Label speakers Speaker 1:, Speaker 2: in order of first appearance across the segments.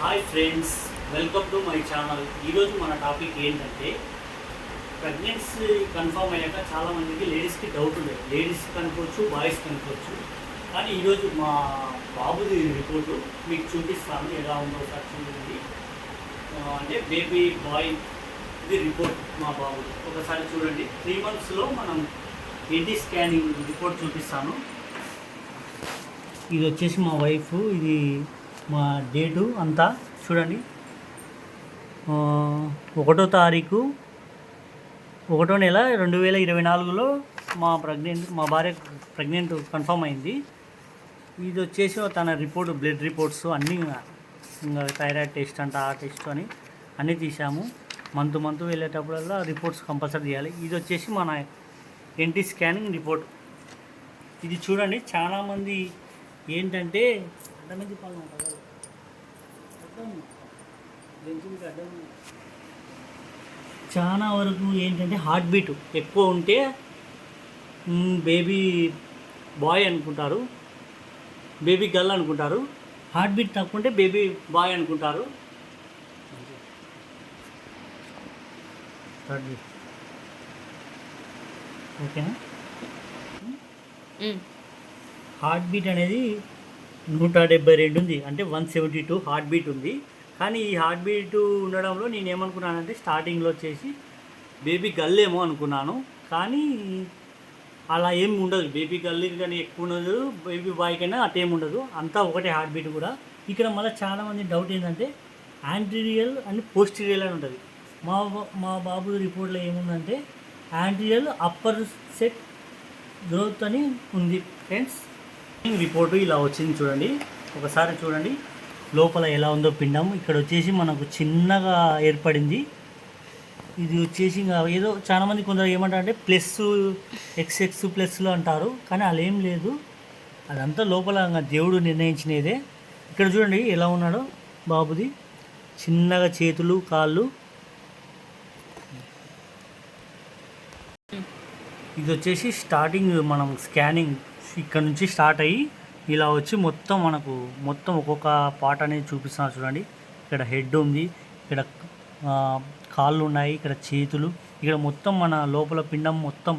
Speaker 1: Hi friends, welcome to my channel. ఈరోజు మన topic ఏంటంటే ప్రెగ్నెన్సీ కన్ఫర్మ్ అయ్యాక చాలామందికి లేడీస్కి డౌట్ ఉండేది. లేడీస్కి అనుకోవచ్చు, బాయ్స్కి అనుకోవచ్చు. కానీ ఈరోజు మా బాబుది రిపోర్టు మీకు చూపిస్తాను, ఎలా ఉందో ఒకసారి చూడండి. అంటే బేబీ బాయ్ ఇది రిపోర్ట్ మా బాబు ఒకసారి చూడండి. 3 monthsలో మనం ఎన్టీ స్కానింగ్ రిపోర్ట్ చూపిస్తాను. ఇది వచ్చేసి మా వైఫ్, ఇది మా డేటు అంతా చూడండి. 1వ తారీఖు 1వ నెల 2024లో మా భార్య ప్రెగ్నెంట్ కన్ఫర్మ్ అయింది. ఇది వచ్చేసి తన రిపోర్ట్, బ్లడ్ రిపోర్ట్స్ అన్నీ, ఇంకా థైరాయిడ్ టెస్ట్ అంట, ఆ టెస్ట్ అని అన్నీ తీసాము. మంత్ వెళ్ళేటప్పుడల్లా రిపోర్ట్స్ కంపల్సరీ తీయాలి. ఇది వచ్చేసి మన ఎన్టీ స్కానింగ్ రిపోర్ట్. ఇది చూడండి. చాలామంది ఏంటంటే చాలా వరకు ఏంటంటే హార్ట్ బీట్ ఎక్కువ ఉంటే బేబీ బాయ్ అనుకుంటారు, బేబీ గర్ల్ అనుకుంటారు. హార్ట్ బీట్ తక్కువ ఉంటే బేబీ బాయ్ అనుకుంటారు. ఓకేనా? హార్ట్ బీట్ అనేది 172 ఉంది, అంటే 172 హార్ట్ బీట్ ఉంది. కానీ ఈ హార్ట్ బీట్ ఉండడంలో నేను ఏమనుకున్నానంటే స్టార్టింగ్లో వచ్చేసి బేబీ గర్ల్ ఏమో అనుకున్నాను. కానీ అలా ఏమి ఉండదు. బేబీ గర్ల్ కానీ ఎక్కువ ఉండదు, బేబీ బాయ్ కైనా అటేం ఉండదు, అంతా ఒకటే హార్ట్ బీట్ కూడా. ఇక్కడ మళ్ళీ చాలామంది డౌట్ ఏంటంటే యాంటీరియల్ అండ్ పోస్టీరియల్ అని ఉంటుంది. మా బాబు రిపోర్ట్లో ఏముందంటే యాంటీరియల్ అప్పర్ సెట్ గ్రోత్ అని ఉంది ఫ్రెండ్స్. రిపోర్టు ఇలా వచ్చింది చూడండి. ఒకసారి చూడండి లోపల ఎలా ఉందో పిండం. ఇక్కడ వచ్చేసి మనకు చిన్నగా ఏర్పడింది. ఇది వచ్చేసి ఇంకా ఏదో చాలామంది కొందరు ఏమంటారంటే ప్లస్ XX ప్లస్లు అంటారు, కానీ అలా ఏం లేదు. అదంతా లోపల దేవుడు నిర్ణయించినదే. ఇక్కడ చూడండి ఎలా ఉన్నాడో బాబుది. చిన్నగా చేతులు, కాళ్ళు. ఇది వచ్చేసి స్టార్టింగ్ మనం స్కానింగ్ ఇక్కడ నుంచి స్టార్ట్ అయ్యి ఇలా వచ్చి మొత్తం ఒక్కొక్క పార్ట్ అనేది చూపిస్తున్నారు చూడండి. ఇక్కడ హెడ్ ఉంది, ఇక్కడ కాళ్ళు ఉన్నాయి, ఇక్కడ చేతులు, ఇక్కడ మొత్తం మన లోపల పిండం మొత్తం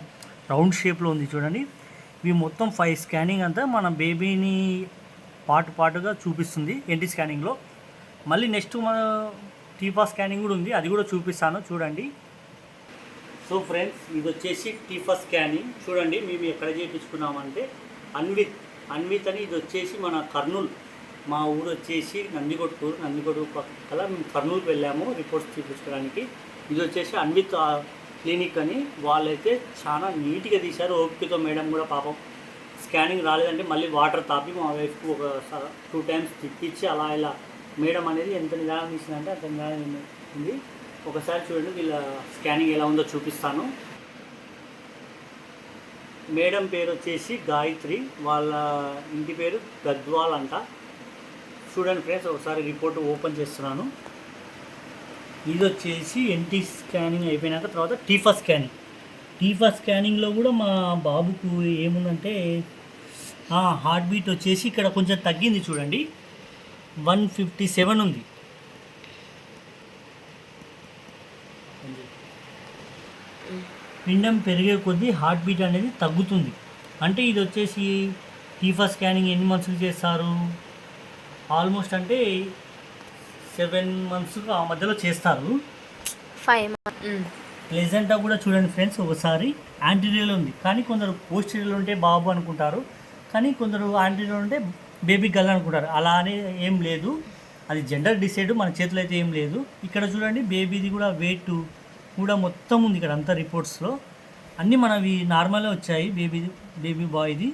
Speaker 1: రౌండ్ షేప్లో ఉంది చూడండి. ఇవి మొత్తం 5 స్కానింగ్ అంతా మన బేబీని పార్ట్గా చూపిస్తుంది ఎన్టీ స్కానింగ్లో. మళ్ళీ నెక్స్ట్ మన టీఫా స్కానింగ్ కూడా ఉంది, అది కూడా చూపిస్తాను చూడండి. సో ఫ్రెండ్స్, ఇది వచ్చేసి టీఫా స్కానింగ్ చూడండి. మేము ఎక్కడ చేయించుకున్నామంటే అన్విత్ అని. ఇది వచ్చేసి మన కర్నూలు, మా ఊరు వచ్చేసి నందికొట్టు పక్కల మేము కర్నూలుకి వెళ్ళాము రిపోర్ట్స్ చూపించుకోవడానికి. ఇది వచ్చేసి అన్విత్ క్లినిక్ అని. వాళ్ళైతే చాలా నీట్గా తీశారు, ఓపికతో. మేడం కూడా పాపం స్కానింగ్ రాలేదంటే మళ్ళీ వాటర్ తాపి మా వైఫ్కి ఒక 2 times తిప్పించి అలా ఇలా మేడం అనేది ఎంత నిదానం తీసిందంటే అంత నిదానం ఉంది. ఒకసారి చూడండి వీళ్ళ స్కానింగ్ ఎలా ఉందో చూపిస్తాను. మేడం పేరు వచ్చేసి గాయత్రి, వాళ్ళ ఇంటి పేరు గద్వాల్ అంట. చూడండి ఫ్రెండ్స్, ఒకసారి రిపోర్ట్ ఓపెన్ చేస్తున్నాను. ఇది వచ్చేసి ఎన్టీ స్కానింగ్ అయిపోయినాక తర్వాత టీఫా స్కానింగ్లో కూడా మా బాబుకు ఏముందంటే హార్ట్ బీట్ వచ్చేసి ఇక్కడ కొంచెం తగ్గింది చూడండి. 157 ఉంది. పిండం పెరిగే కొద్దీ హార్ట్ బీట్ అనేది తగ్గుతుంది. అంటే ఇది వచ్చేసి టీఫా స్కానింగ్ ఎన్ని మంత్స్కి చేస్తారు? ఆల్మోస్ట్ అంటే 7 months ఆ మధ్యలో చేస్తారు.
Speaker 2: 5 months.
Speaker 1: ప్లెజెంటా కూడా చూడండి ఫ్రెండ్స్. ఒకసారి యాంటీరియల్ ఉంది, కానీ కొందరు పోస్టీరియల్ ఉంటే బాబు అనుకుంటారు, కానీ కొందరు యాంటీరియల్ ఉంటే బేబీ గర్ల్ అనుకుంటారు. అలా అని ఏం లేదు, అది జెండర్ డిసైడ్, మన చేతిలో అయితే ఏం లేదు. ఇక్కడ చూడండి బేబీది కూడా వెయిట్ కూడా మొత్తం ఉంది ఇక్కడ అంతా రిపోర్ట్స్లో. అన్నీ మనవి నార్మల్గా వచ్చాయి. బేబీ బాయ్ది.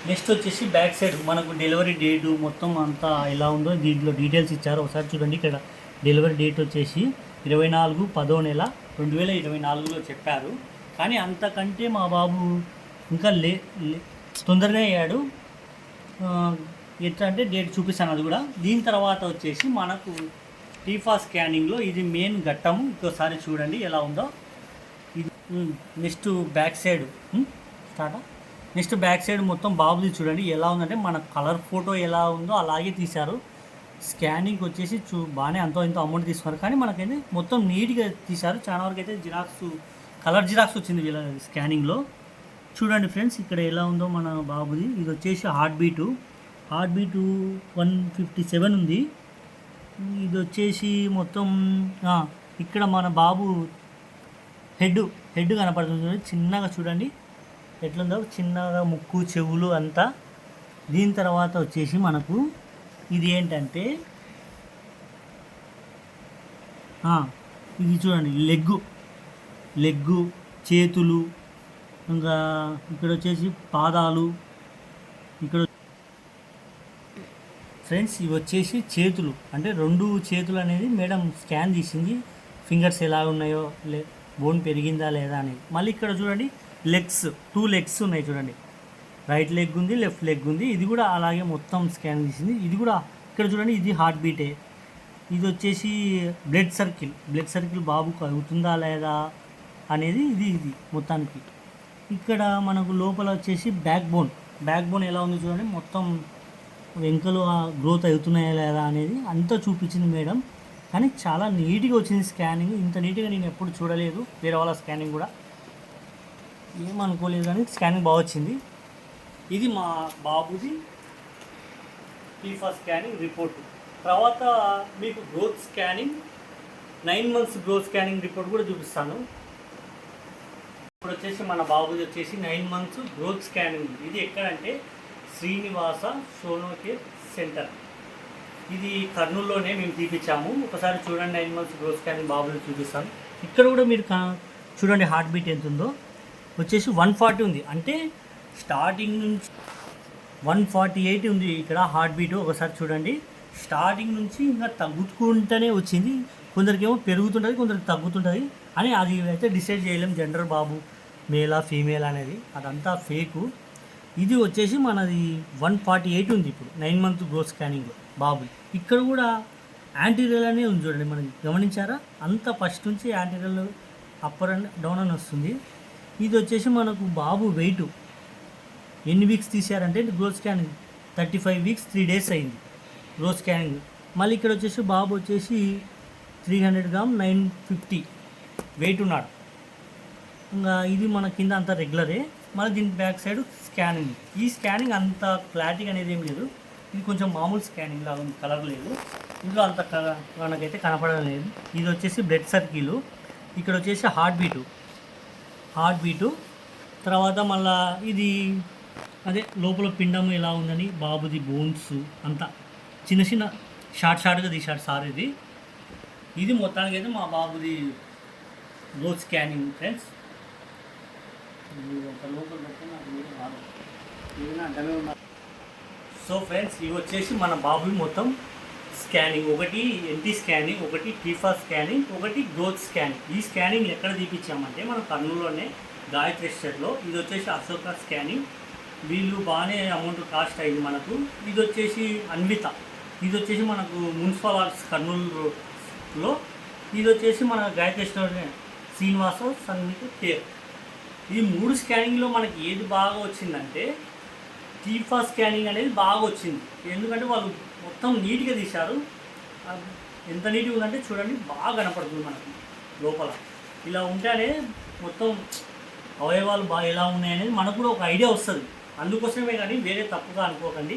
Speaker 1: నెక్స్ట్ వచ్చేసి బ్యాక్ సైడ్ మనకు డెలివరీ డేటు మొత్తం అంతా ఎలా ఉందో దీంట్లో డీటెయిల్స్ ఇచ్చారు. ఒకసారి చూడండి. ఇక్కడ డెలివరీ డేట్ వచ్చేసి 24/10/2024లో చెప్పారు. కానీ అంతకంటే మా బాబు ఇంకా తొందరగా అయ్యాడు. ఎట్లా అంటే డేట్ చూపిస్తాను అది కూడా. దీని తర్వాత వచ్చేసి మనకు టీఫా స్కానింగ్లో ఇది మెయిన్ ఘట్టము. ఇంకోసారి చూడండి ఎలా ఉందో. ఇది next back side start. Next back side మొత్తం బాబుది చూడండి ఎలా ఉందంటే మన కలర్ ఫోటో ఎలా ఉందో అలాగే తీశారు. స్కానింగ్కి వచ్చేసి బాగానే అంతో ఇంత అమౌంట్ తీసుకున్నారు, కానీ మనకైతే మొత్తం నీట్గా తీశారు. చాలా వరకు అయితే జిరాక్స్ కలర్ జిరాక్స్ వచ్చింది వీళ్ళ స్కానింగ్లో. చూడండి ఫ్రెండ్స్ ఇక్కడ ఎలా ఉందో మన బాబుది. ఇది వచ్చేసి హార్ట్ బీటు 157 ఉంది. ఇది వచ్చేసి మొత్తం ఇక్కడ మన బాబు హెడ్ కనపడుతుంది చిన్నగా, చూడండి ఎట్లుందో చిన్నగా ముక్కు చెవులు అంతా. దీని తర్వాత వచ్చేసి మనకు ఇది ఏంటంటే ఇది చూడండి లెగ్గు చేతులు, ఇంకా ఇక్కడ వచ్చేసి పాదాలు. ఇక్కడ ఫ్రెండ్స్ ఇవి వచ్చేసి చేతులు, అంటే 2 చేతులు అనేది మేడం స్కాన్ తీసింది. ఫింగర్స్ ఎలా ఉన్నాయో, బోన్ పెరిగిందా లేదా అనేది. మళ్ళీ ఇక్కడ చూడండి 2 లెగ్స్ ఉన్నాయి చూడండి. రైట్ లెగ్ ఉంది, లెఫ్ట్ లెగ్ ఉంది. ఇది కూడా అలాగే మొత్తం స్కాన్ తీసింది. ఇది కూడా ఇక్కడ చూడండి, ఇది హార్ట్ బీటే. ఇది వచ్చేసి బ్లడ్ సర్కిల్ బాబుకు అవుతుందా లేదా అనేది ఇది మొత్తానికి. ఇక్కడ మనకు లోపల వచ్చేసి బ్యాక్ బోన్ ఎలా ఉంది చూడండి. మొత్తం వెంకలు గ్రోత్ అవుతున్నాయా లేదా అనేది అంతా చూపించింది మేడం. కానీ చాలా నీట్గా వచ్చింది స్కానింగ్. ఇంత నీట్గా నేను ఎప్పుడు చూడలేదు వేరే వాళ్ళ స్కానింగ్ కూడా. ఏమనుకోలేదు కానీ స్కానింగ్ బాగా వచ్చింది. ఇది మా బాబుది టీఫా స్కానింగ్ రిపోర్ట్. తర్వాత మీకు growth scanning 9 months growth scanning report కూడా చూపిస్తాను. ఇప్పుడు వచ్చేసి మన బాబుది వచ్చేసి 9 months గ్రోత్ స్కానింగ్. ఇది ఎక్కడంటే శ్రీనివాస సోనోకేర్ సెంటర్. ఇది కర్నూలులోనే మేము తీపించాము. ఒకసారి చూడండి 9 months గ్రోత్ స్కానింగ్ బాబుని చూపిస్తాను. ఇక్కడ కూడా మీరు చూడండి హార్ట్ బీట్ ఎంత ఉందో. వచ్చేసి 140 ఉంది, అంటే స్టార్టింగ్ నుంచి 148 ఉంది ఇక్కడ హార్ట్ బీటు. ఒకసారి చూడండి స్టార్టింగ్ నుంచి ఇంకా తగ్గుతుంటూనే వచ్చింది. కొందరికేమో పెరుగుతుంటుంది, కొందరికి తగ్గుతుంటుంది అని అది అయితే డిసైడ్ చేయలేం జెండర్ బాబు మేలా ఫీమేల్ అనేది, అదంతా ఫేకు. ఇది వచ్చేసి మనది 148 ఉంది ఇప్పుడు 9 months గ్రోత్ స్కానింగ్లో బాబు. ఇక్కడ కూడా యాంటీరియల్ అనే ఉంది చూడండి, మనకి గమనించారా? అంత ఫస్ట్ నుంచి యాంటీరియల్ అప్పర్ అండ్ డౌన్ అని వస్తుంది. ఇది వచ్చేసి మనకు బాబు వెయిట్ ఎన్ని వీక్స్ తీశారంటే గ్రోత్ స్కానింగ్ 35 weeks 3 days అయింది గ్రోత్ స్కానింగ్. మళ్ళీ ఇక్కడ వచ్చేసి బాబు వచ్చేసి 300 grams 950 వెయిట్ ఉన్నాడు. ఇంకా ఇది మన కింద అంతా రెగ్యులరే. మళ్ళీ దీని బ్యాక్ సైడ్ స్కానింగ్. ఈ స్కానింగ్ అంత క్లారిటీగా అనేది ఏం లేదు, ఇది కొంచెం మామూలు స్కానింగ్ లాగా ఉంది, కలర్ లేదు ఇందులో అంత మనకైతే కనపడడం లేదు. ఇది వచ్చేసి బ్లడ్ సర్కిల్. ఇక్కడ వచ్చేసి హార్ట్ బీటు. తర్వాత మళ్ళా ఇది అదే లోపల పిండం ఎలా ఉందని బాబుది బోన్స్ అంతా చిన్న షార్ట్గా తీశాడు సార్. ఇది మొత్తానికి అయితే మా బాబుది growth scanning friends. So friends ఇవి వచ్చేసి మన బాబువి మొత్తం స్కానింగ్. ఒకటి ఎన్టీ స్కానింగ్, ఒకటి టీఫా స్కానింగ్, ఒకటి గ్రోత్ స్కానింగ్. ఈ స్కానింగ్ ఎక్కడ తీపించామంటే మన కర్నూలులోనే గాయత్రి ఎస్టేట్లో. ఇది వచ్చేసి అశోక స్కానింగ్. వీళ్ళు బాగానే అమౌంట్ కాస్ట్ అయింది మనకు. ఇది వచ్చేసి అన్విత, ఇది వచ్చేసి మనకు మున్సిపల్ ఆర్ట్స్ కర్నూలులో. ఇది వచ్చేసి మన గాయత్రి ఎస్టేట్లోనే శ్రీనివాస సన్నిధి కేర్. ఈ 3 స్కానింగ్లో మనకి ఏది బాగా వచ్చిందంటే టీఫా స్కానింగ్ అనేది బాగా వచ్చింది. ఎందుకంటే వాళ్ళు మొత్తం నీట్గా తీశారు. ఎంత నీట్గా ఉందంటే చూడండి, బాగా కనపడుతుంది మనకి లోపల. ఇలా ఉంటేనే మొత్తం అవయవాలు బాగా ఎలా ఉన్నాయనేది మనకు కూడా ఒక ఐడియా వస్తుంది. అందుకోసమే కానీ వేరే తప్పుగా అనుకోకండి,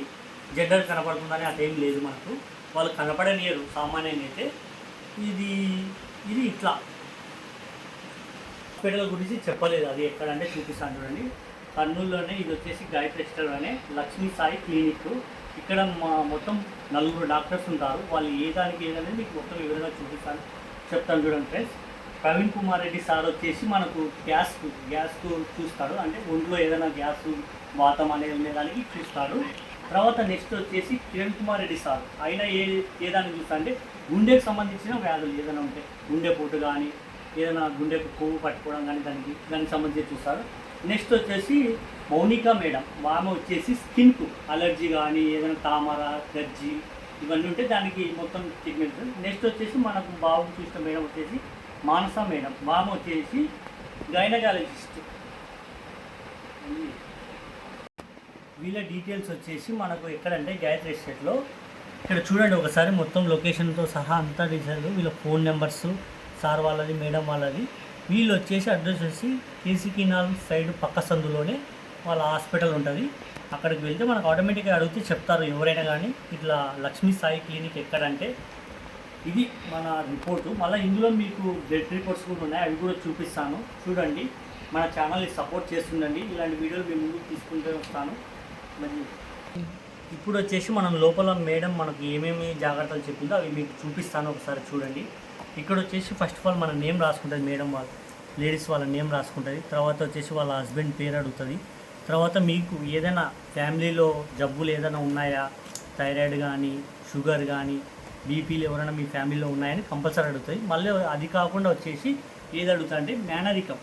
Speaker 1: జెండర్ కనపడుతుందని అదేం లేదు మనకు. వాళ్ళు కనపడనియరు సామాన్యంగా అయితే. ఇది ఇట్లా హాస్పిటల్ గురించి చెప్పలేదు, అది ఎక్కడంటే చూపిస్తాను చూడండి. కర్నూలులోనే ఇది వచ్చేసి గాయత్రి ఎస్టేట్లోనే లక్ష్మీ సాయి క్లినిక్. ఇక్కడ మొత్తం 4 డాక్టర్స్ ఉంటారు. వాళ్ళు ఏదానికి ఏదనేది మీకు మొత్తం వివరంగా చెప్తాను చూడండి ఫ్రెండ్స్. ప్రవీణ్ కుమార్ రెడ్డి సార్ వచ్చేసి మనకు గ్యాస్కు చూస్తాడు, అంటే ఒంట్లో ఏదైనా గ్యాస్ వాతం అనేది ఉండేదానికి చూస్తాడు. తర్వాత నెక్స్ట్ వచ్చేసి కిరణ్ కుమార్ రెడ్డి సార్, ఆయన ఏదానికి చూస్తా అంటే గుండెకు సంబంధించిన వ్యాధులు ఏదైనా ఉంటే, గుండెపోటు కానీ ఏదైనా గుండెకు కొవ్వు పట్టుకోవడం కానీ దానికి సంబంధించి చూస్తారు. నెక్స్ట్ వచ్చేసి మౌనిక మేడం, ఆమె వచ్చేసి స్కిన్కు అలర్జీ కానీ ఏదైనా తామర గజ్జి ఇవన్నీ ఉంటే దానికి మొత్తం ట్రీట్మెంట్. నెక్స్ట్ వచ్చేసి మనకు బాబు చూసిన మేడం వచ్చేసి మానస మేడం, ఆమె వచ్చేసి గైనకాలజిస్ట్. వీళ్ళ డీటెయిల్స్ వచ్చేసి మనకు ఎక్కడంటే గాయత్రి ఎస్టేట్లో ఇక్కడ చూడండి ఒకసారి మొత్తం లొకేషన్తో సహా అంతా డీటెయిల్, వీళ్ళ ఫోన్ నెంబర్స్, సార్ వాళ్ళది మేడం వాళ్ళది. వీళ్ళు వచ్చేసి అడ్రస్ వచ్చి కేసీ కినాల్ సైడ్ పక్క సందులోనే వాళ్ళ హాస్పిటల్ ఉంటుంది. అక్కడికి వెళ్తే మనకు ఆటోమేటిక్గా అడిగితే చెప్తారు ఎవరైనా కానీ. ఇట్లా లక్ష్మీ సాయి క్లినిక్ ఎక్కడంటే ఇది మన రిపోర్టు. మళ్ళీ ఇందులో మీకు బ్లడ్ రిపోర్ట్స్ కూడా ఉన్నాయి, అవి కూడా చూపిస్తాను చూడండి. మన ఛానల్ని సపోర్ట్ చేస్తుండండి, ఇలాంటి వీడియోలు మీ ముందుకు తీసుకుంటూ వస్తాను. మరి ఇప్పుడు వచ్చేసి మనం లోపల మేడం మనకు ఏమేమి జాగ్రత్తలు చెప్పిందో అవి మీకు చూపిస్తాను, ఒకసారి చూడండి. ఇక్కడ వచ్చేసి ఫస్ట్ ఆఫ్ ఆల్ మన నేమ్ రాసుకుంటుంది మేడం వాళ్ళు, లేడీస్ వాళ్ళ నేమ్ రాసుకుంటుంది. తర్వాత వచ్చేసి వాళ్ళ హస్బెండ్ పేరు అడుగుతుంది. తర్వాత మీకు ఏదైనా ఫ్యామిలీలో జబ్బులు ఏదైనా ఉన్నాయా, థైరాయిడ్ కానీ షుగర్ కానీ బీపీలు ఎవరైనా మీ ఫ్యామిలీలో ఉన్నాయని కంపల్సరీ అడుగుతాయి. మళ్ళీ అది కాకుండా వచ్చేసి ఏది అడుగుతా అంటే మేనరికం,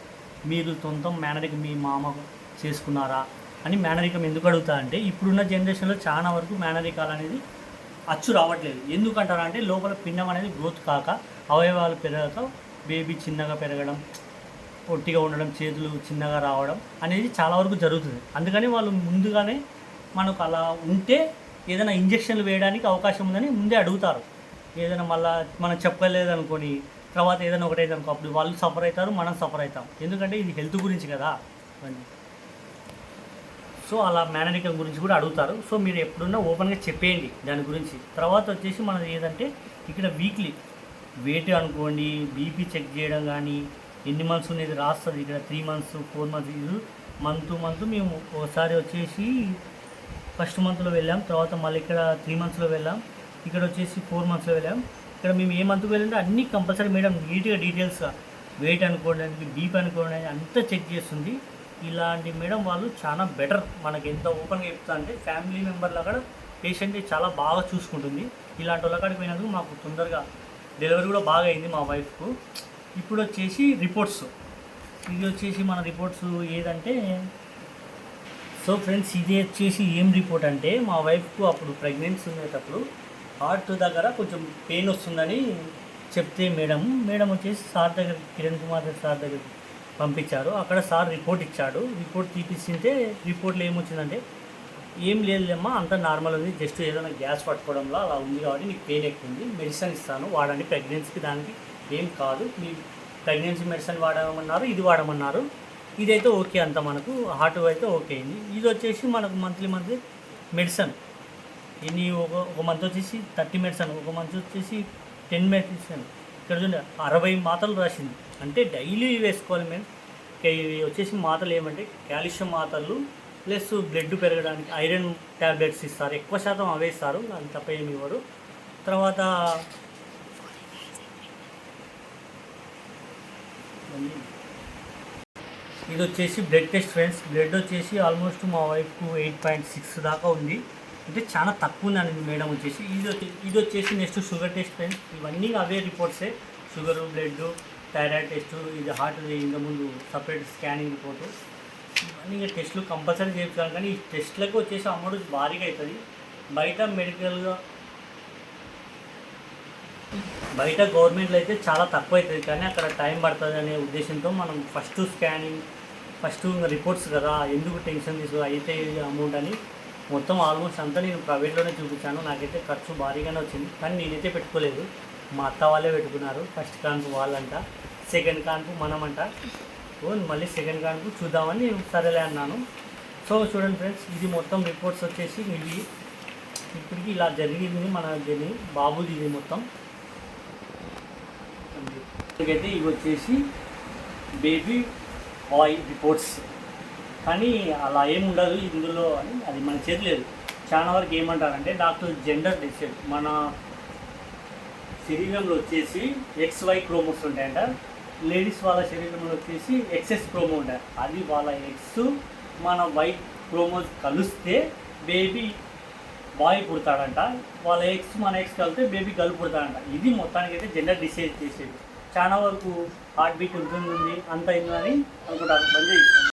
Speaker 1: మీరు సొంతం మేనరికం మీ మామ చేసుకున్నారా అని. మేనరికం ఎందుకు అడుగుతా అంటే ఇప్పుడున్న జనరేషన్లో చాలా వరకు మేనరికాలు అనేది అచ్చు రావట్లేదు. ఎందుకంటారా అంటే లోపల పిండం అనేది గ్రోత్ కాక అవయవాలు పెరగక బేబీ చిన్నగా పెరగడం, పొట్టిగా ఉండడం, చేతులు చిన్నగా రావడం అనేది చాలా వరకు జరుగుతుంది. అందుకని వాళ్ళు ముందుగానే మనకు అలా ఉంటే ఏదైనా ఇంజక్షన్లు వేయడానికి అవకాశం ఉందని ముందే అడుగుతారు. ఏదైనా మళ్ళీ మనం చెప్పలేదనుకొని తర్వాత ఏదైనా ఒకటి అయితే అనుకో, అప్పుడు వాళ్ళు సఫర్ అవుతారు, మనం సఫర్ అవుతాం. ఎందుకంటే ఇది హెల్త్ గురించి కదా. సో అలా మేనరికం గురించి కూడా అడుగుతారు. సో మీరు ఎప్పుడున్నా ఓపెన్గా చెప్పేయండి దాని గురించి. తర్వాత వచ్చేసి మనది ఏదంటే ఇక్కడ వీక్లీ వెయిట్ అనుకోండి, బీపీ చెక్ చేయడం కానీ, ఎన్ని మంత్స్ అనేది రాస్తుంది ఇక్కడ. 3 months 4 months ఇది మంత్ మేము ఒకసారి వచ్చేసి ఫస్ట్ మంత్లో వెళ్ళాం, తర్వాత మళ్ళీ ఇక్కడ 3 monthsలో వెళ్ళాం, ఇక్కడ వచ్చేసి 4 monthsలో వెళ్ళాం. ఇక్కడ మేము ఏ మంత్కి వెళ్ళింటే అన్నీ కంపల్సరీ మేడం నీట్గా డీటెయిల్స్గా వెయిట్ అనుకోవడానికి, బీపీ అనుకోవడానికి అంతా చెక్ చేస్తుంది. ఇలాంటి మేడం వాళ్ళు చాలా బెటర్. మనకి ఎంత ఓపెన్గా చెప్తా అంటే ఫ్యామిలీ మెంబర్ల కూడా పేషెంట్ని చాలా బాగా చూసుకుంటుంది. ఇలాంటి వాళ్ళ కాడికి పోయినందుకు మాకు తొందరగా డెలివరీ కూడా బాగా అయింది మా వైఫ్కు. ఇప్పుడు వచ్చేసి రిపోర్ట్స్, ఇది వచ్చేసి మన రిపోర్ట్స్ ఏదంటే, సో ఫ్రెండ్స్ ఇది వచ్చేసి ఏం రిపోర్ట్ అంటే మా వైఫ్కు అప్పుడు ప్రెగ్నెన్సీ ఉండేటప్పుడు హార్ట్ దగ్గర కొంచెం పెయిన్ వస్తుందని చెప్తే మేడం వచ్చేసి సార్ దగ్గర, కిరణ్ కుమార్ సార్ దగ్గర పంపించారు. అక్కడ సార్ రిపోర్ట్ ఇచ్చాడు. రిపోర్ట్ తీపిస్తుంటే రిపోర్ట్లో ఏమొచ్చిందంటే ఏం లేదులేమ్మా అంతా నార్మల్ ఉంది, జస్ట్ ఏదైనా గ్యాస్ పట్టుకోవడంలో అలా ఉంది కాబట్టి నీకు పెయిన్ ఎక్కువ ఉంది, మెడిసిన్ ఇస్తాను వాడండి, ప్రెగ్నెన్సీకి దానికి ఏం కాదు, మీ ప్రెగ్నెన్సీ మెడిసిన్ వాడమన్నారు, ఇది వాడమన్నారు. ఇదైతే ఓకే, అంత మనకు హార్ట్ అయితే ఓకే అయింది. ఇది వచ్చేసి మనకు మంత్లీ మెడిసిన్ ఇన్ని ఒక మంత్ వచ్చేసి 30 మెడిసిన్, ఒక మంత్ వచ్చేసి 10 మెడిసిన్. ఇక్కడ చూడండి 60 మాత్రలు రాసింది. అంటే డైలీ వేసుకోవాలి మేము. ఇవి వచ్చేసి మాత్రలు ఏమంటే కాల్షియం మాత్రలు ప్లస్ బ్లడ్ పెరగడానికి ఐరన్ ట్యాబ్లెట్స్ ఇస్తారు, ఎక్కువ శాతం అవే ఇస్తారు, అది తప్ప ఏమి ఇవ్వరు. తర్వాత ఇది వచ్చేసి బ్లడ్ టెస్ట్ ఫ్రెండ్స్. బ్లడ్ వచ్చేసి ఆల్మోస్ట్ మా వైఫ్కు 8.6 దాకా ఉంది, అంటే చాలా తక్కువ ఉంది అనేది మేడం వచ్చేసి. ఇది వచ్చేసి నెక్స్ట్ షుగర్ టెస్ట్ ఫ్రెండ్స్. ఇవన్నీ అవే రిపోర్ట్సే, షుగరు, బ్లడ్, థైరాయిడ్ టెస్టు, ఇది హార్ట్ ఇంతకుముందు సపరేట్ స్కానింగ్ రిపోర్టు. ఇవన్నీ ఇంకా టెస్టులు కంపల్సరీ చేయించాలి. కానీ ఈ టెస్ట్లకు వచ్చేసి అమౌంట్ భారీగా అవుతుంది. బయట గవర్నమెంట్లో అయితే చాలా తక్కువ అవుతుంది, కానీ అక్కడ టైం పడుతుంది అనే ఉద్దేశంతో మనం ఫస్ట్ రిపోర్ట్స్ కదా, ఎందుకు టెన్షన్ తీసుకో అయితే అమౌంట్ అని మొత్తం ఆల్మోస్ట్ అంతా నేను ప్రైవేట్లోనే చూపించాను. నాకైతే ఖర్చు భారీగానే వచ్చింది, కానీ నేనైతే పెట్టుకోలేదు, మా అత్త వాళ్ళే పెట్టుకున్నారు. ఫస్ట్ కాన్పు వాళ్ళంట, సెకండ్ కాన్పు మనమంట. మళ్ళీ సెకండ్ కాన్పు చూద్దామని సరేలే అన్నాను. సో చూడండి ఫ్రెండ్స్, ఇది మొత్తం రిపోర్ట్స్ వచ్చేసి ఇవి ఇప్పటికి ఇలా జరిగింది మన జర్నీ. బాబుది ఇది మొత్తం. అయితే ఇవి వచ్చేసి బేబీ బాయ్ రిపోర్ట్స్, కానీ అలా ఏమి ఉండదు ఇందులో అని, అది మన చేతి లేదు. చాలా వరకు ఏమంటారంటే డాక్టర్ జెండర్ డిసైడ్, మన శరీరంలో వచ్చేసి XY క్రోమోస్ ఉంటాయంట, లేడీస్ వాళ్ళ శరీరంలో వచ్చేసి XS క్రోమో ఉంటాయి. అది వాళ్ళ ఎక్స్ మన Y క్రోమోస్ కలిస్తే బేబీ బాయ్ పుడతాడంట, వాళ్ళ ఎక్స్ మన ఎక్స్ కలిస్తే బేబీ గర్ల్ పుడతాడంట. ఇది మొత్తానికి అయితే జెండర్ డిసైడ్ చేసేది. చాలా వరకు హార్ట్ బీట్ ఉంటుంది అంత అయిందని అనుకుంటారు. బంద్